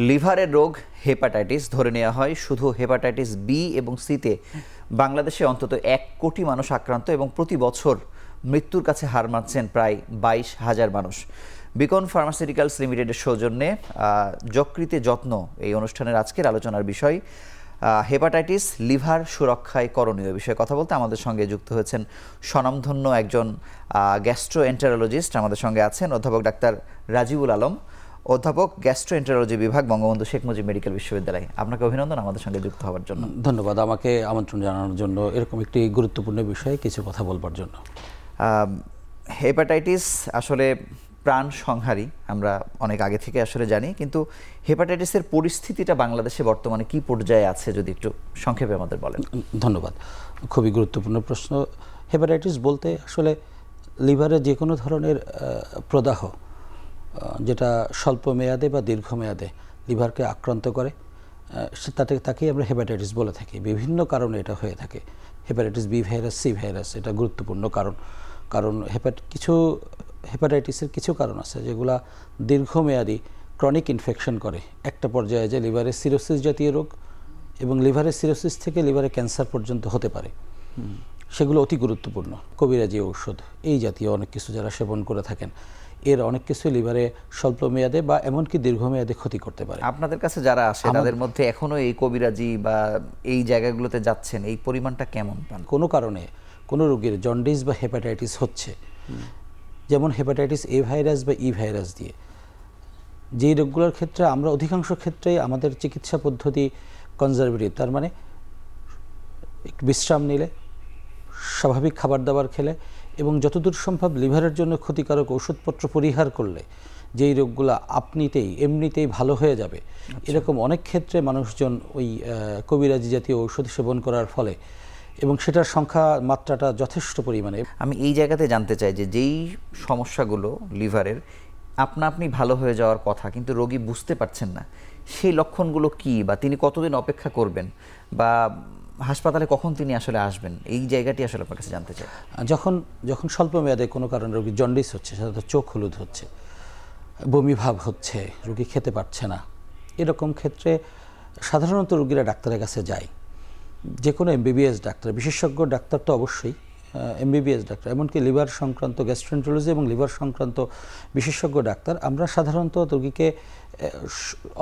লিভারের রোগ হেপাটাইটিস ধরে নেওয়া হয় শুধু হেপাটাইটিস বি এবং সিতে বাংলাদেশে অন্তত 1 কোটি মানুষ আক্রান্ত এবং প্রতি বছর মৃত্যুর কাছে হার মানছেন প্রায় 22,000 মানুষ। বিকন ফার্মাসিউটিক্যালস লিমিটেডের সৌজন্যে যকৃতে যত্ন এই অনুষ্ঠানের আজকের আলোচনার বিষয় হেপাটাইটিস লিভার সুরক্ষায় করণীয় বিষয়ে কথা বলতে আমাদের সঙ্গে যুক্ত হয়েছেন স্বনামধন্য একজন গ্যাস্ট্রোএন্টারোলজিস্ট। আমাদের সঙ্গে আছেন অধ্যাপক ডাক্তার রাজিবুল আলম, অধ্যাপক গ্যাস্ট্রোএন্টারোলজি বিভাগ, বঙ্গবন্ধু শেখ মুজিব মেডিকেল বিশ্ববিদ্যালয়। আপনাকে অভিনন্দন আমাদের সঙ্গে যুক্ত হওয়ার জন্য। ধন্যবাদ আমাকে আমন্ত্রণ জানানোর জন্য, এরকম একটি গুরুত্বপূর্ণ বিষয়ে কিছু কথা বলবার জন্য। হেপাটাইটিস আসলে প্রাণ সংহারী, আমরা অনেক আগে থেকে আসলে জানি, কিন্তু হেপাটাইটিসের পরিস্থিতিটা বাংলাদেশে বর্তমানে কি পর্যায়ে আছে যদি একটু সংক্ষেপে আমাদের বলেন। ধন্যবাদ, খুবই গুরুত্বপূর্ণ প্রশ্ন। হেপাটাইটিস বলতে আসলে লিভারে যে কোনো ধরনের প্রদাহ যেটা স্বল্প মেয়াদে বা দীর্ঘমেয়াদে লিভারকে আক্রান্ত করে তাকেই আমরা হেপাটাইটিস বলে থাকি। বিভিন্ন কারণে এটা হয়ে থাকে। Hepatitis B virus, C virus এটা গুরুত্বপূর্ণ কারণ কিছু হেপাটাইটিসের কিছু কারণ আছে যেগুলা দীর্ঘমেয়াদী ক্রনিক ইনফেকশন করে একটা পর্যায়ে যে লিভারে সিরোসিস জাতীয় রোগ, এবং লিভারের সিরোসিস থেকে লিভারে ক্যান্সার পর্যন্ত হতে পারে। সেগুলো অতি গুরুত্বপূর্ণ। কবিরাজি ঔষধ এই জাতীয় অনেক কিছু যারা সেবন করে থাকেন, এর অনেক কিছু লিভারে স্বল্প মেয়াদে বা এমনকি দীর্ঘমেয়াদে ক্ষতি করতে পারে। আপনাদের কাছে যারা আসে তাদের মধ্যে এখনো এই কবিরাজি বা এই জায়গাগুলোতে যাচ্ছেন, এই পরিমাণটা কেমন পান? কোনো কারণে কোনো রোগীর জন্ডিস বা হেপাটাইটিস হচ্ছে, যেমন হেপাটাইটিস এ ভাইরাস বা ই ভাইরাস দিয়ে, যেই রোগগুলোর ক্ষেত্রে আমরা অধিকাংশ ক্ষেত্রেই আমাদের চিকিৎসা পদ্ধতি কনজারভেটিভ, তার মানে একটু বিশ্রাম নিলে, স্বাভাবিক খাবার দাবার খেলে এবং যতদূর সম্ভব লিভারের জন্য ক্ষতিকারক ওষুধপত্র পরিহার করলে যেই রোগগুলো এমনিতেই ভালো হয়ে যাবে, এরকম অনেক ক্ষেত্রে মানুষজন ওই কবিরাজি জাতীয় ঔষধ সেবন করার ফলে, এবং সেটার মাত্রাটা যথেষ্ট পরিমাণে। আমি এই জায়গাতে জানতে চাই যে যেই সমস্যাগুলো লিভারের আপনি ভালো হয়ে যাওয়ার কথা কিন্তু রোগী বুঝতে পারছেন না, সেই লক্ষণগুলো কি, বা তিনি কতদিন অপেক্ষা করবেন, বা হাসপাতালে কখন তিনি আসলে আসবেন, এই জায়গাটি আসলে আপনার কাছে জানতে চাই। যখন স্বল্প মেয়াদে কোনো কারণে রোগী জন্ডিস হচ্ছে, সাধারণত চোখ হলুদ হচ্ছে, বমি ভাব হচ্ছে, রোগী খেতে পারছে না, এরকম ক্ষেত্রে সাধারণত রোগীরা ডাক্তারের কাছে যায়। যে কোনো এমবিবিএস ডাক্তার, বিশেষজ্ঞ ডাক্তার তো অবশ্যই, এমবিবিএস ডাক্তার, এমনকি লিভার সংক্রান্ত গ্যাস্ট্রোএন্টারোলজি এবং লিভার সংক্রান্ত বিশেষজ্ঞ ডাক্তার, আমরা সাধারণত রোগীকে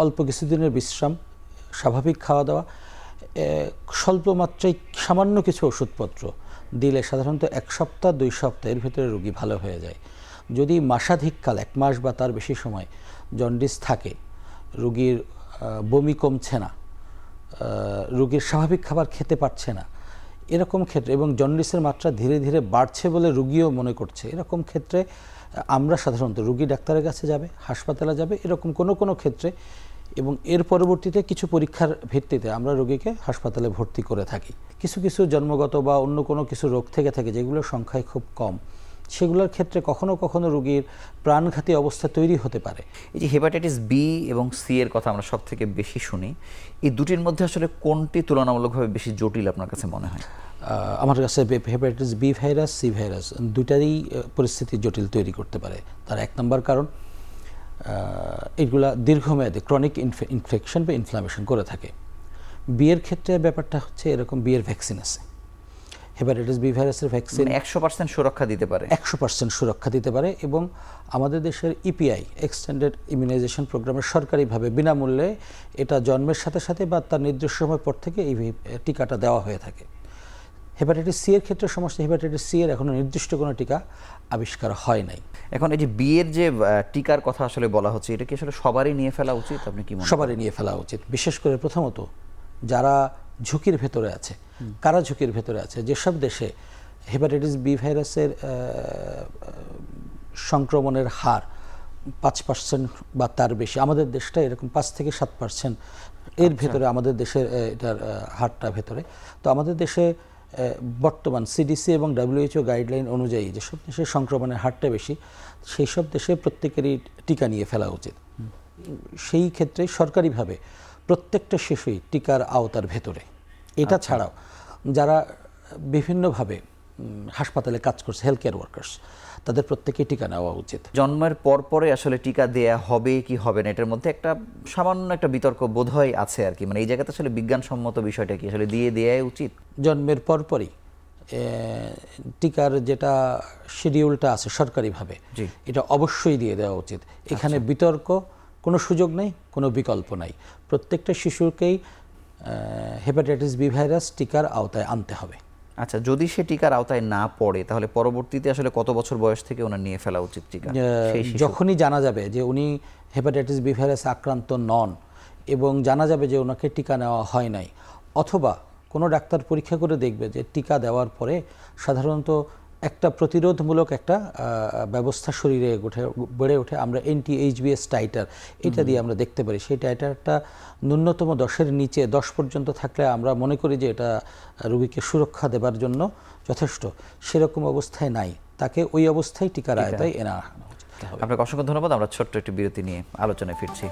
অল্প কিছুদিনের বিশ্রাম, স্বাভাবিক খাওয়া দাওয়া, স্বল্প মাত্রায় সামান্য কিছু ওষুধপত্র দিলে সাধারণত 1 সপ্তাহ 2 সপ্তাহ এর ভিতরে রোগী ভালো হয়ে যায়। যদি মাসাধিককাল 1 মাস বা তার বেশি সময় জন্ডিস থাকে, রোগীর বমি কমছে না, রোগীর স্বাভাবিক খাবার খেতে পারছে না, এরকম ক্ষেত্রে, এবং জন্ডিসের মাত্রা ধীরে ধীরে বাড়ছে বলে রোগীও মনে করছে, এরকম ক্ষেত্রে আমরা সাধারণত রোগী ডাক্তারের কাছে যাবে, হাসপাতালে যাবে, এরকম কোনো ক্ষেত্রে, এবং এর পরবর্তীতে কিছু পরীক্ষার ভিত্তিতে আমরা রোগীকে হাসপাতালে ভর্তি করে থাকি। কিছু জন্মগত বা অন্য কোনো কিছু রোগ থেকে থাকে যেগুলোর সংখ্যায় খুব কম, সেগুলোর ক্ষেত্রে কখনো রোগীর প্রাণঘাতী অবস্থা তৈরি হতে পারে। এই যে হেপাটাইটিস বি এবং সি এর কথা আমরা সব থেকে বেশি শুনি, এই দুটির মধ্যে আসলে কোনটি তুলনামূলকভাবে বেশি জটিল আপনার কাছে মনে হয়? আমার কাছে hepatitis B virus, C virus দুটারই পরিস্থিতি জটিল তৈরি করতে পারে। তার 1 নম্বর কারণ, এইগুলা দীর্ঘমেয়াদে ক্রনিক ইনফেকশন বা ইনফ্লামেশন করে থাকে। বিয়ের ক্ষেত্রে ব্যাপারটা হচ্ছে এরকম, বিয়ের ভ্যাকসিন আছে, হেপাটাইটিস বি ভাইরাসের ভ্যাকসিন 100% সুরক্ষা দিতে পারে, 100% সুরক্ষা দিতে পারে, এবং আমাদের দেশের ইপিআই এক্সটেন্ডেড ইমিউনাইজেশন প্রোগ্রামের সরকারিভাবে বিনামূল্যে এটা জন্মের সাথে সাথে বা তার নির্দিষ্ট সময় পর থেকে এই টিকাটা দেওয়া হয়ে থাকে। হেপাটাইটিস সি এর ক্ষেত্রে সমস্যা, হেপাটাইটিস সি এর এখনো নির্দিষ্ট কোনো টিকা আবিষ্কার হয় নাই। এখন এই যে বিয়ের যে টিকার কথা আসলে বলা হচ্ছে, এটা কি আসলে সবারই নিয়ে ফেলা উচিত? আপনি কি মনে করেন? সবারই নিয়ে ফেলা উচিত, বিশেষ করে প্রথমত যারা ঝুঁকির ভেতরে আছে। কারা ঝুঁকির ভেতরে আছে? যেসব দেশে হেপাটাইটিস বি ভাইরাসের সংক্রমণের হার 5% বা তার বেশি, আমাদের দেশটা এরকম 5 থেকে 7% এর ভেতরে আমাদের দেশের এটার হারটা ভেতরে। তো আমাদের দেশে বর্তমান সিডিসি এবং WHO গাইডলাইন অনুযায়ী যেসব দেশে সংক্রমণের হারটা বেশি, সেই সব দেশে প্রত্যেকেরই টিকা নিয়ে ফেলা উচিত। সেই ক্ষেত্রে সরকারিভাবে প্রত্যেকটা শিশুই টিকার আওতার ভেতরে। এটা ছাড়াও যারা বিভিন্নভাবে হাসপাতালে কাজ করছে, হেলথ কেয়ার ওয়ার্কার্স, তাদের প্রত্যেকেই টিকা নেওয়া উচিত। জন্মের পরে আসলে টিকা দেয়া হবে কি হবে না, এটার মধ্যে একটা সামান্য একটা বিতর্ক বোধহয় আছে আর কি। মানে এই জায়গাতে আসলে বিজ্ঞানসম্মত বিষয়টা কি, আসলে দেওয়াই উচিত? জন্মের পরপরই টিকার যেটা শিডিউলটা আছে সরকারিভাবে, জি। এটা অবশ্যই দিয়ে দেওয়া উচিত। এখানে বিতর্ক কোনো সুযোগ নেই, কোনো বিকল্প নাই। প্রত্যেকটা শিশুকেই হেপাটাইটিস বি ভাইরাস টিকার আওতায় আনতে হবে। আচ্ছা, যদি সে টিকার আওতায় না পড়ে তাহলে পরবর্তীতে আসলে কত বছর বয়স থেকে ওনার নিয়ে ফেলা উচিত টিকা? সেই শিশু যখনই জানা যাবে যে উনি হেপাটাইটিস বি ভাইরাস আক্রান্ত নন এবং জানা যাবে যে ওনাকে টিকা নেওয়া হয় নাই, অথবা কোনো ডাক্তার পরীক্ষা করে দেখবে যে টিকা দেওয়ার পরে সাধারণত একটা প্রতিরোধমূলক একটা ব্যবস্থা শরীরে বেড়ে ওঠে। আমরা NT-HBS টাইটার এটা দিয়ে আমরা দেখতে পারি। সেই টাইটারটা ন্যূনতম 10-এর নিচে 10 পর্যন্ত থাকলে আমরা মনে করি যে এটা রোগীকে সুরক্ষা দেবার জন্য যথেষ্ট। সেরকম অবস্থায় নাই, তাকে ওই অবস্থায় টিকার আয়তায় এনে আনা উচিত হবে। আপনাকে অসংখ্য ধন্যবাদ। আমরা ছোট্ট একটি বিরতি নিয়ে আলোচনায় ফিরছি।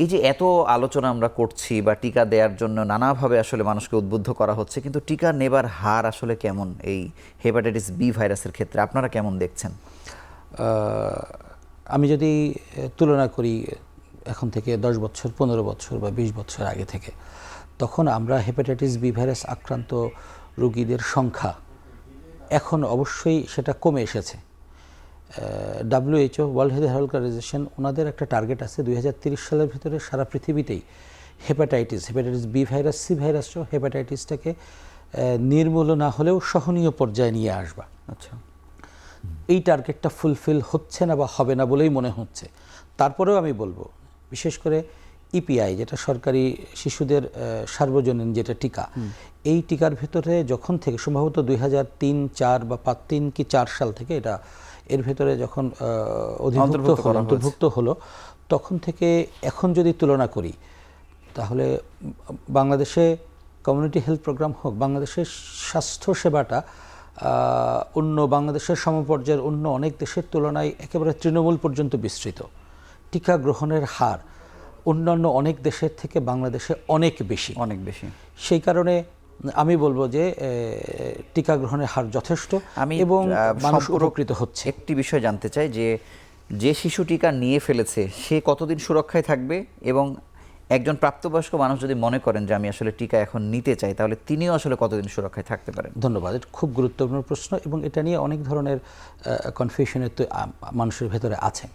এই যে এত আলোচনা আমরা করছি বা টিকা দেওয়ার জন্য নানাভাবে আসলে মানুষকে উদ্বুদ্ধ করা হচ্ছে, কিন্তু টিকা নেবার হার আসলে কেমন এই হেপাটাইটিস বি ভাইরাসের ক্ষেত্রে আপনারা কেমন দেখছেন? আমি যদি তুলনা করি এখন থেকে 10 বছর, 15 বছর বা 20 বছর আগে থেকে, তখন আমরা হেপাটাইটিস বি ভাইরাস আক্রান্ত রোগীদের সংখ্যা এখন অবশ্যই সেটা কমে এসেছে। WHO, ওয়ার্ল্ড হেলথ অর্গানাইজেশন, ওনাদের একটা টার্গেট আছে 2030 সালের ভিতরে সারা পৃথিবীতেই hepatitis B virus, C virus সহ হেপাটাইটিসটাকে নির্মূল না হলেও সহনীয় পর্যায়ে নিয়ে আসবা। আচ্ছা, এই টার্গেটটা ফুলফিল হচ্ছে না বা হবে না বলেই মনে হচ্ছে। তারপরেও আমি বলবো, বিশেষ করে EPI যেটা সরকারি শিশুদের সার্বজনীন যেটা টিকা, এই টিকার ভিতরে যখন থেকে সম্ভবত 2003-4 বা 3 কি 4 সাল থেকে এটা এর ভেতরে যখন অন্তর্ভুক্ত হলো, তখন থেকে এখন যদি তুলনা করি তাহলে বাংলাদেশে কমিউনিটি হেলথ প্রোগ্রাম হোক, বাংলাদেশের স্বাস্থ্য সেবাটা অন্য বাংলাদেশের সমপর্যায়ের অন্য অনেক দেশের তুলনায় একেবারে তৃণমূল পর্যন্ত বিস্তৃত। টিকা গ্রহণের হার অন্যান্য অনেক দেশের থেকে বাংলাদেশে অনেক বেশি। সেই কারণে আমি বলবো যে টিকা গ্রহণের হার যথেষ্ট এবং মানুষ উপকৃত হচ্ছে। একটি বিষয় জানতে চাই যে শিশু টিকা নিয়ে ফেলেছে সে কতদিন সুরক্ষায় থাকবে, এবং একজন প্রাপ্তবয়স্ক মানুষ যদি মনে করেন যে আমি আসলে টিকা এখন নিতে চাই, তাহলে তিনিও আসলে কতদিন সুরক্ষায় থাকতে পারেন? ধন্যবাদ, এটা খুব গুরুত্বপূর্ণ প্রশ্ন এবং এটা নিয়ে অনেক ধরনের কনফিউশনের তো মানুষের ভেতরে আছে।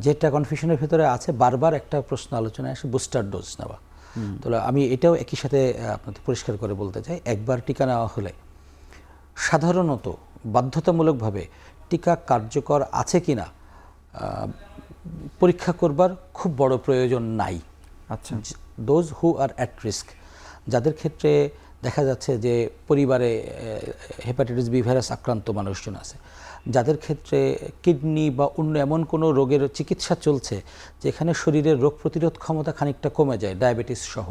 যেটা কনফিউশনের ভেতরে আছে, বারবার একটা প্রশ্ন আলোচনায় আসে, বুস্টার ডোজ নেওয়া। তো আমি এটাও একই সাথে আপনাদের পরিষ্কার করে বলতে চাই, একবার টিকা নেওয়া হলে সাধারণত বাধ্যতামূলকভাবে টিকা কার্যকর আছে কিনা পরীক্ষা করবার খুব বড় প্রয়োজন নাই। আচ্ছা, those who are at risk, যাদের ক্ষেত্রে দেখা যাচ্ছে যে পরিবারে হেপাটাইটিস বি ভাইরাস আক্রান্ত মানুষজন আছে, যাদের ক্ষেত্রে কিডনি বা অন্য এমন কোনো রোগের চিকিৎসা চলছে যেখানে শরীরের রোগ প্রতিরোধ ক্ষমতা খানিকটা কমে যায়, ডায়াবেটিস সহ,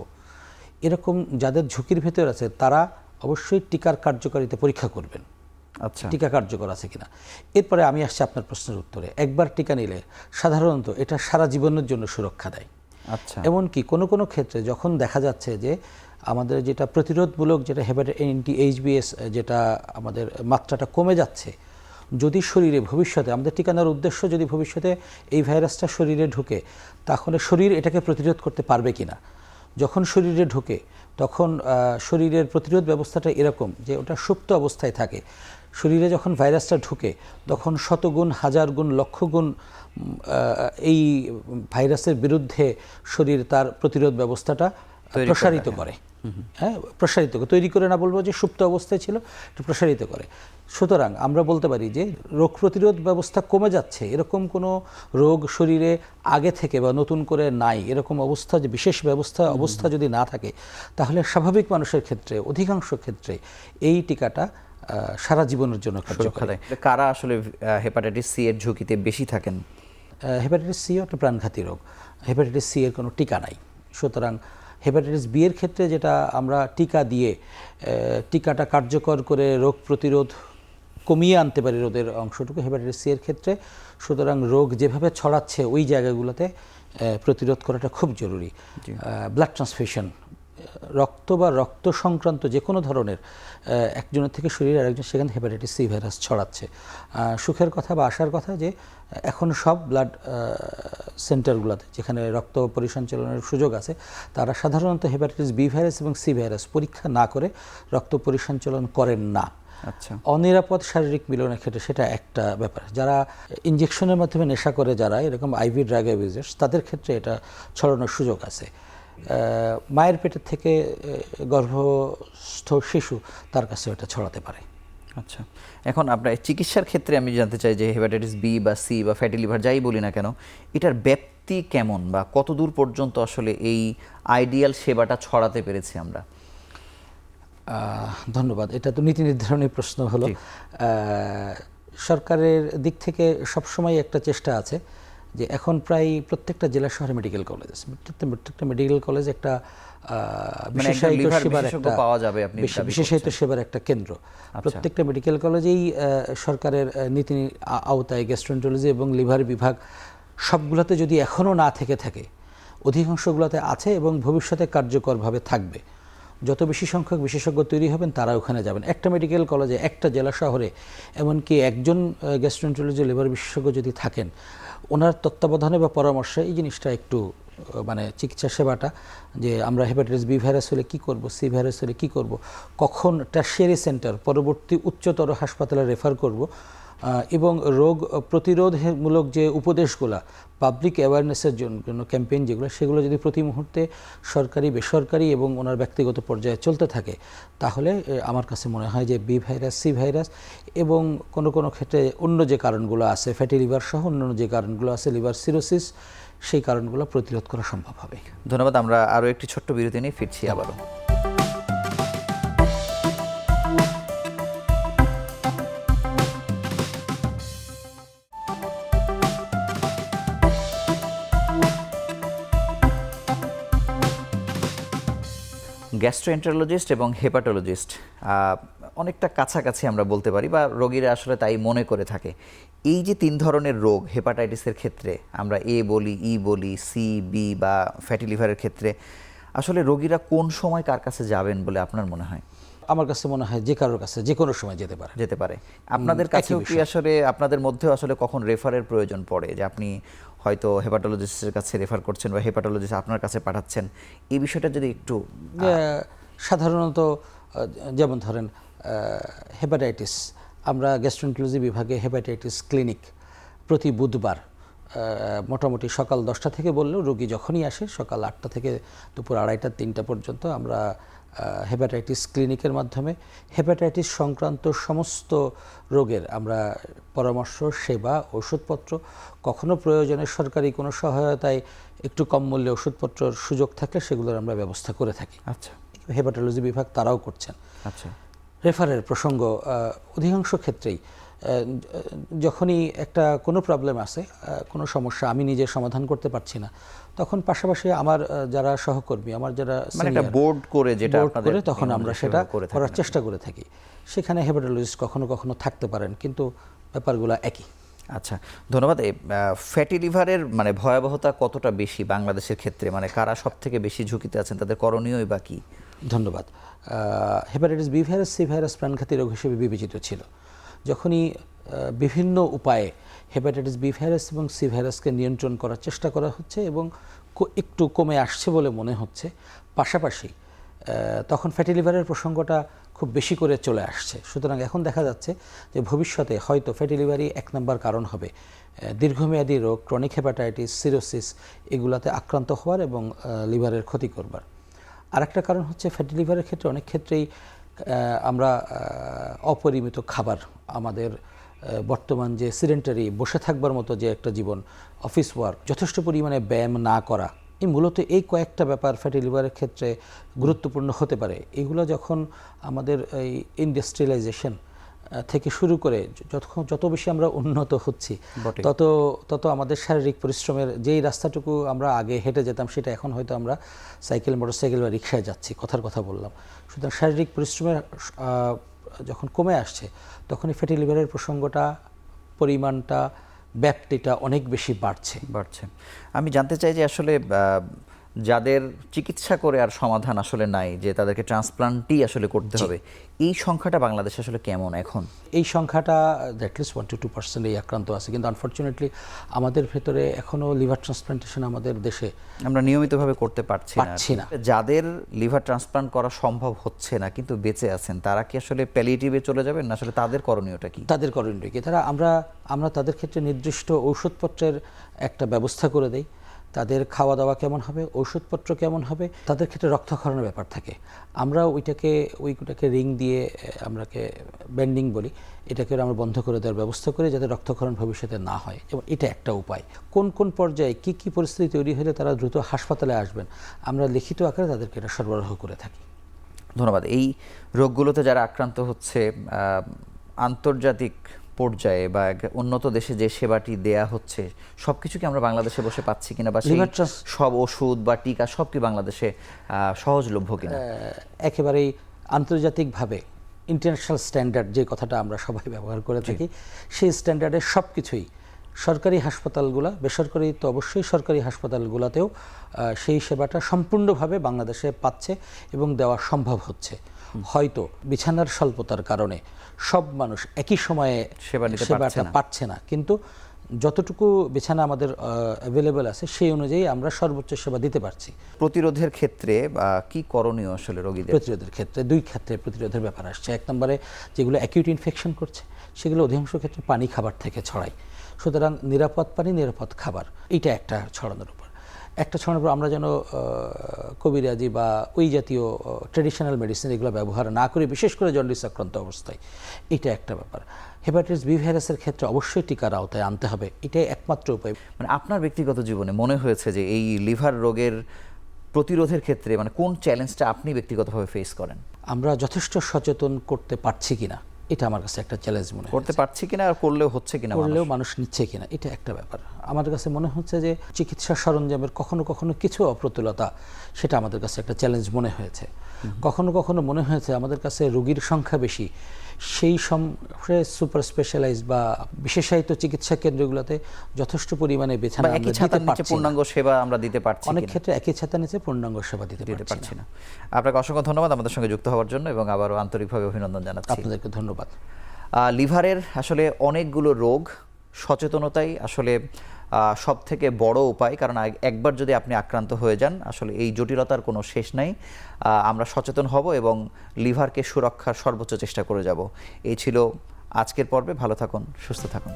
এরকম যাদের ঝুঁকির ভেতর আছে তারা অবশ্যই টিকার কার্যকারিতা পরীক্ষা করবেন। আচ্ছা, টিকা কার্যকর আছে কিনা। এরপরে আমি আসছি আপনার প্রশ্নের উত্তরে। একবার টিকা নিলে সাধারণত এটা সারা জীবনের জন্য সুরক্ষা দেয়। আচ্ছা, এমনকি কোনো কোনো ক্ষেত্রে যখন দেখা যাচ্ছে যে আমাদের যেটা প্রতিরোধমূলক যেটা NT-HBS যেটা আমাদের মাত্রাটা কমে যাচ্ছে, যদি শরীরে ভবিষ্যতে আমাদের টিকা নেওয়ার উদ্দেশ্য যদি ভবিষ্যতে এই ভাইরাসটা শরীরে ঢুকে, তাহলে শরীর এটাকে প্রতিরোধ করতে পারবে কিনা। যখন শরীরে ঢুকে তখন শরীরের প্রতিরোধ ব্যবস্থাটা এরকম যে ওটা সুপ্ত অবস্থায় থাকে। শরীরে যখন ভাইরাসটা ঢুকে তখন শতগুণ, হাজার গুণ, লক্ষ গুণ এই ভাইরাসের বিরুদ্ধে শরীর তার প্রতিরোধ ব্যবস্থাটা প্রসারিত করে। হ্যাঁ, প্রসারিত করে, তৈরি করে না বলবো যে সুপ্ত অবস্থায় ছিল, এটা প্রসারিত করে। সুতরাং আমরা বলতে পারি যে রোগ প্রতিরোধ ব্যবস্থা কমে যাচ্ছে, এরকম কোনো রোগ শরীরে আগে থেকে বা নতুন করে নাই, এরকম অবস্থা, যে বিশেষ অবস্থা যদি না থাকে, তাহলে স্বাভাবিক মানুষের ক্ষেত্রে অধিকাংশ ক্ষেত্রে এই টিকাটা সারা জীবনের জন্য সুরক্ষা দেয়। কারা আসলে হেপাটাইটিস সি এর ঝুঁকিতে বেশি থাকেন? হেপাটাইটিস সি একটা প্রাণঘাতী রোগ। হেপাটাইটিস সি এর কোনো টিকা নাই। সুতরাং হেপাটাইটিস বি এর ক্ষেত্রে যেটা আমরা টিকা দিয়ে টিকাটা কার্যকর করে রোগ প্রতিরোধ কমিয়ে আনতে পারি রোগের অংশটুকু, হেপাটাইটিস সি এর ক্ষেত্রে সুতরাং রোগ যেভাবে ছড়াচ্ছে ওই জায়গাগুলোতে প্রতিরোধ করাটা খুব জরুরি। ব্লাড ট্রান্সফিউশন, রক্ত বা রক্ত সংক্রান্ত যে কোনো ধরনের একজনের থেকে শরীরে আরেকজন সেখানে হেপাটাইটিস সি ভাইরাস ছড়াচ্ছে। সুখের কথা বা আশার কথা যে এখন সব ব্লাড সেন্টারগুলোতে যেখানে রক্ত পরিসঞ্চালনের সুযোগ আছে তারা সাধারণত হেপাটাইটিস বি ভাইরাস এবং সি ভাইরাস পরীক্ষা না করে রক্ত পরিসঞ্চালন করেন না। আচ্ছা, অনিরাপদ শারীরিক মিলনের ক্ষেত্রে সেটা একটা ব্যাপার। যারা ইনজেকশনের মাধ্যমে নেশা করে, যারা এরকম আইভি ড্রাগ অ্যাবিউজার্স, তাদের ক্ষেত্রে এটা ছড়ানোর সুযোগ আছে। মায়ের পেটের থেকে গর্ভস্থ শিশু, তার কাছে এটা ছড়াতে পারে। আচ্ছা, এখন আপনার চিকিৎসার ক্ষেত্রে আমি জানতে চাই যে হেপাটাইটিস বি বা সি বা ফ্যাটি লিভার যাই বলি না কেন, এটার ব্যাপ্তি কেমন বা কতদূর পর্যন্ত আসলে এই আইডিয়াল সেবাটা ছড়াতে পেরেছি আমরা? ধন্যবাদ। এটা তো নীতি নির্ধারণী প্রশ্ন হলো। সরকারের দিক থেকে সবসময় একটা চেষ্টা আছে যে এখন প্রায় প্রত্যেকটা জেলা শহরে মেডিকেল কলেজ আছে, প্রত্যেকটা মেডিকেল কলেজ একটা বিশেষায়িত সেবার একটা পাওয়া যাবে, আপনি বিশেষায়িত সেবার একটা কেন্দ্র। প্রত্যেকটা মেডিকেল কলেজেই সরকারের নীতি আওতায় গ্যাস্ট্রোএন্টারোলজি এবং লিভার বিভাগ সবগুলোতে যদি এখনও না থেকে থাকে, অধিকাংশগুলোতে আছে এবং ভবিষ্যতে কার্যকরভাবে থাকবে। যত বেশি সংখ্যক বিশেষজ্ঞ তৈরি হবেন তারা ওখানে যাবেন। একটা মেডিকেল কলেজে, একটা জেলা শহরে এমনকি একজন গ্যাস্ট্রোএন্টারোলজি লিভার বিশেষজ্ঞ যদি থাকেন, ওনার তত্ত্বাবধানে বা পরামর্শে এই জিনিসটা একটু মানে চিকিৎসা সেবাটা, যে আমরা হেপাটাইটিস বি ভাইরাস হলে কী করব, সি ভাইরাস হলে কী করব, কখন টারশিয়ারি সেন্টার পরবর্তী উচ্চতর হাসপাতালে রেফার করব, এবং রোগ প্রতিরোধমূলক যে উপদেশগুলো, পাবলিক অ্যাওয়ারনেসের জন্য ক্যাম্পেইন যেগুলো, সেগুলো যদি প্রতি মুহূর্তে সরকারি, বেসরকারি এবং ওনার ব্যক্তিগত পর্যায়ে চলতে থাকে, তাহলে আমার কাছে মনে হয় যে বি ভাইরাস, সি ভাইরাস এবং কোনো ক্ষেত্রে অন্য যে কারণগুলো আছে, ফ্যাটি লিভার সহ অন্য যে কারণগুলো আছে, লিভার সিরোসিস, সেই কারণগুলো প্রতিরোধ করা সম্ভব হবে। ধন্যবাদ। আমরা আরও একটি ছোট্ট বিরতি নিয়ে ফিরছি আবারও। গ্যাস্ট্রোএন্টারোলজিস্ট এবং হেপাটোলজিস্ট অনেকটা কাছাকাছি আমরা বলতে পারি, বা রোগীরা আসলে তাই মনে করে থাকে। এই যে তিন ধরনের রোগ হেপাটাইটিসের ক্ষেত্রে আমরা এ বলি, ই বলি, সি, বি বা ফ্যাটি লিভারের ক্ষেত্রে আসলে রোগীরা কোন সময় কার কাছে যাবেন বলে আপনার মনে হয়? আমার কাছে মনে হয় যে কারোর কাছে যে কোনো সময় যেতে পারে। আপনাদের কাছেও কি আসলে, আপনাদের মধ্যেও আসলে কখন রেফারের প্রয়োজন পড়ে, যে আপনি হয়তো হেপাটোলজিস্টের কাছে রেফার করছেন বা হেপাটোলজিস্ট আপনার কাছে পাঠাচ্ছেন, এই বিষয়টা যদি একটু? সাধারণত যেমন ধরেন হেপাটাইটিস, আমরা গ্যাস্ট্রোএন্টারোলজি বিভাগে হেপাটাইটিস ক্লিনিক প্রতি বুধবার মোটামুটি সকাল 10টা থেকে বললেও রোগী যখনই আসে সকাল 8টা থেকে দুপুর 2:30 3টা পর্যন্ত আমরা হেপাটাইটিস ক্লিনিকের মাধ্যমে হেপাটাইটিস সংক্রান্ত সমস্ত রোগের আমরা পরামর্শ, সেবা, ওষুধপত্র, কখনো প্রয়োজনে সরকারি কোনো সহায়তায় একটু কম মূল্যে ওষুধপত্রের সুযোগ থাকলে সেগুলোর আমরা ব্যবস্থা করে থাকি। আচ্ছা, হেপাটোলজি বিভাগ তারাও করছেন। আচ্ছা, রেফারের প্রসঙ্গ অধিকাংশ ক্ষেত্রেই যখনই একটা কোনো প্রবলেম আছে, কোনো সমস্যা আমি নিজে সমাধান করতে পারছি না, তখন পাশাপাশি আমার যারা সহকর্মী, আমার যারা মানে একটা বোর্ড করে, যেটা আপনাদের তখন আমরা সেটা করার চেষ্টা করে থাকি। সেখানে হেপাটোলজিস্ট কখনো কখনো থাকতে পারেন, কিন্তু ব্যাপারগুলো একই। আচ্ছা, ধন্যবাদ। ফ্যাটি লিভারের মানে ভয়াবহতা কতটা বেশি বাংলাদেশের ক্ষেত্রে, মানে কারা সব থেকে বেশি ঝুঁকিতে আছেন, তাদের করণীয়ই বা কী? ধন্যবাদ। Hepatitis B virus, C virus প্রাণঘাতী রোগ হিসেবে বিবেচিত ছিল। যখনই বিভিন্ন উপায়ে হেপাটাইটিস বি ভাইরাস এবং সি ভাইরাসকে নিয়ন্ত্রণ করার চেষ্টা করা হচ্ছে এবং একটু কমে আসছে বলে মনে হচ্ছে, পাশাপাশি তখন ফ্যাটি লিভারের প্রসঙ্গটা খুব বেশি করে চলে আসছে। সুতরাং এখন দেখা যাচ্ছে যে ভবিষ্যতে হয়তো ফ্যাটি লিভারই 1 নম্বর কারণ হবে দীর্ঘমেয়াদী রোগ, ক্রনিক হেপাটাইটিস, সিরোসিস, এগুলাতে আক্রান্ত হওয়ার এবং লিভারের ক্ষতি করবার। আরেকটা কারণ হচ্ছে ফ্যাটি লিভারের ক্ষেত্রে অনেক ক্ষেত্রেই আমরা অপরিমিত খাবার, আমাদের বর্তমান যে সিডেন্টারি বসে থাকবার মতো যে একটা জীবন, অফিস ওয়ার্ক, যথেষ্ট পরিমাণে ব্যায়াম না করা, মূলত এই কয়েকটা ব্যাপার ফ্যাটি লিভারের ক্ষেত্রে গুরুত্বপূর্ণ হতে পারে। এগুলো যখন আমাদের এই ইন্ডাস্ট্রিয়ালাইজেশন থেকে শুরু করে যত বেশি আমরা উন্নত হচ্ছি বটে। তত তত আমাদের শারীরিক পরিশ্রমের যেই রাস্তাটুকু আমরা আগে হেঁটে যেতাম সেটা এখন হয়তো আমরা সাইকেল, মোটরসাইকেল বা রিক্সায় যাচ্ছি, কথার কথা বললাম। সুতরাং শারীরিক পরিশ্রমের যখন কমে আসছে তখনই ফ্যাটি লিভারের প্রসঙ্গটা, পরিমাণটা, ব্যাপ্তিটা অনেক বেশি বাড়ছে। আমি জানতে চাই যে আসলে যাদের চিকিৎসা করে আর সমাধান আসলে নাই, যে তাদেরকে ট্রান্সপ্লান্টই আসলে করতে হবে, এই সংখ্যাটা বাংলাদেশে আসলে কেমন এখন? এই সংখ্যাটা অ্যাটলিস্ট 1 to 2% এই আক্রান্ত আছে, কিন্তু আনফর্চুনেটলি আমাদের ভেতরে এখনও লিভার ট্রান্সপ্লান্টেশন আমাদের দেশে আমরা নিয়মিতভাবে করতে পারছি না। যাদের লিভার ট্রান্সপ্লান্ট করা সম্ভব হচ্ছে না কিন্তু বেঁচে আছেন, তারা কি আসলে প্যালিয়েটিভে চলে যাবেন না আসলে তাদের করণীয়টা কি? তাদের করণীয় কি? আমরা তাদের ক্ষেত্রে নির্দিষ্ট ঔষধপত্রের একটা ব্যবস্থা করে দেই। তাদের খাওয়া দাওয়া কেমন হবে, ঔষধপত্র কেমন হবে, তাদের ক্ষেত্রে রক্তক্ষরণের ব্যাপার থাকে। আমরা ওইটাকে রিং দিয়ে, আমরাকে ব্যান্ডিং বলি, এটাকে আমরা বন্ধ করে দেওয়ার ব্যবস্থা করি যাতে রক্তক্ষরণ ভবিষ্যতে না হয়। এবং এটা একটা উপায়। কোন পর্যায়ে কি পরিস্থিতি তৈরি হলে তারা দ্রুত হাসপাতালে আসবেন, আমরা লিখিত আকারে তাদেরকে এটা সরবরাহ করে থাকি। ধন্যবাদ। এই রোগগুলোতে যারা আক্রান্ত হচ্ছে, আন্তর্জাতিক পর্যায়ে বা উন্নত দেশে যে সেবাটি দেয়া হচ্ছে সবকিছু কি আমরা বাংলাদেশে বসে পাচ্ছি কিনা, বা সব ওষুধ বা টিকা সব কি বাংলাদেশে সহজলভ্য কিনা? একেবারেই আন্তর্জাতিকভাবে ইন্টারন্যাশনাল স্ট্যান্ডার্ড যে কথাটা আমরা সবাই ব্যবহার করে থাকি, সেই স্ট্যান্ডার্ডের সব কিছুই সরকারি হাসপাতালগুলো, বেসরকারি তো অবশ্যই, সরকারি হাসপাতালগুলোতেও সেই সেবাটা সম্পূর্ণভাবে বাংলাদেশে পাচ্ছে এবং দেওয়া সম্ভব হচ্ছে। হয়তো বিছানার স্বল্পতার কারণে সব মানুষ একই সময়ে সেবাটা পাচ্ছে না, কিন্তু যতটুকু বিছানা আমাদের অ্যাভেলেবল আছে সেই অনুযায়ী আমরা সর্বোচ্চ সেবা দিতে পারছি। প্রতিরোধের ক্ষেত্রে কি করণীয় আসলে রোগীদের? প্রতিরোধের ক্ষেত্রে দুই ক্ষেত্রে প্রতিরোধের ব্যাপার আসছে। এক নম্বরে যেগুলো অ্যাকিউট ইনফেকশন করছে সেগুলো অধিকাংশ ক্ষেত্রে পানি খাবার থেকে ছড়ায়। সুতরাং নিরাপদ পানি, নিরাপদ খাবার, এইটা একটা ছড়ানোর উপর। একটা ছড়ানোর পর আমরা যেন কবিরাজি বা ওই জাতীয় ট্র্যাডিশনাল মেডিসিন এগুলো ব্যবহার না করি, বিশেষ করে জন্ডিস আক্রান্ত অবস্থায়। এটা একটা ব্যাপার। হেপাটাইটিস বি ভাইরাসের ক্ষেত্রে অবশ্যই টিকার আওতায় আনতে হবে, এটাই একমাত্র উপায়। মানে আপনার ব্যক্তিগত জীবনে মনে হয়েছে যে এই লিভার রোগের প্রতিরোধের ক্ষেত্রে মানে কোন চ্যালেঞ্জটা আপনি ব্যক্তিগতভাবে ফেস করেন? আমরা যথেষ্ট সচেতন করতে পারছি কিনা, এটা আমার কাছে একটা চ্যালেঞ্জ মনে হয়। করতে পারছি কিনা আর করলেও হচ্ছে কিনা, করলেও মানুষ নিচ্ছে কিনা, এটা একটা ব্যাপার। আমার কাছে মনে হচ্ছে যে চিকিৎসা সরঞ্জামের কখনো কখনো কিছু অপ্রতুলতা, সেটা আমাদের কাছে একটা চ্যালেঞ্জ মনে হয়েছে। কখনো কখনো মনে হয়েছে আমাদের কাছে রোগীর সংখ্যা বেশি, সেই সুপার স্পেশালাইজ বা বিশেষায়িত চিকিৎসা কেন্দ্রগুলোতে যথেষ্ট পরিমাণে বিছানা একই ছাতার নিচে পূর্ণাঙ্গ সেবা আমরা দিতে পারছি, অনেক ক্ষেত্রে একই ছাতার নিচে পূর্ণাঙ্গ সেবা দিতে পারছি না। আপনাকে অসংখ্য ধন্যবাদ আমাদের সঙ্গে যুক্ত হওয়ার জন্য, এবং আবারও আন্তরিকভাবে অভিনন্দন জানাচ্ছি। আপনাদেরকে ধন্যবাদ। লিভারের আসলে অনেকগুলো রোগ, সচেতনতাই আসলে সব থেকে বড় উপায়, কারণ একবার যদি আপনি আক্রান্ত হয়ে যান আসলে এই জটিলতার কোনো শেষ নাই। আমরা সচেতন হব এবং লিভারকে সুরক্ষার সর্বোচ্চ চেষ্টা করে যাব। এই ছিল আজকের পর্বে। ভালো থাকুন, সুস্থ থাকুন।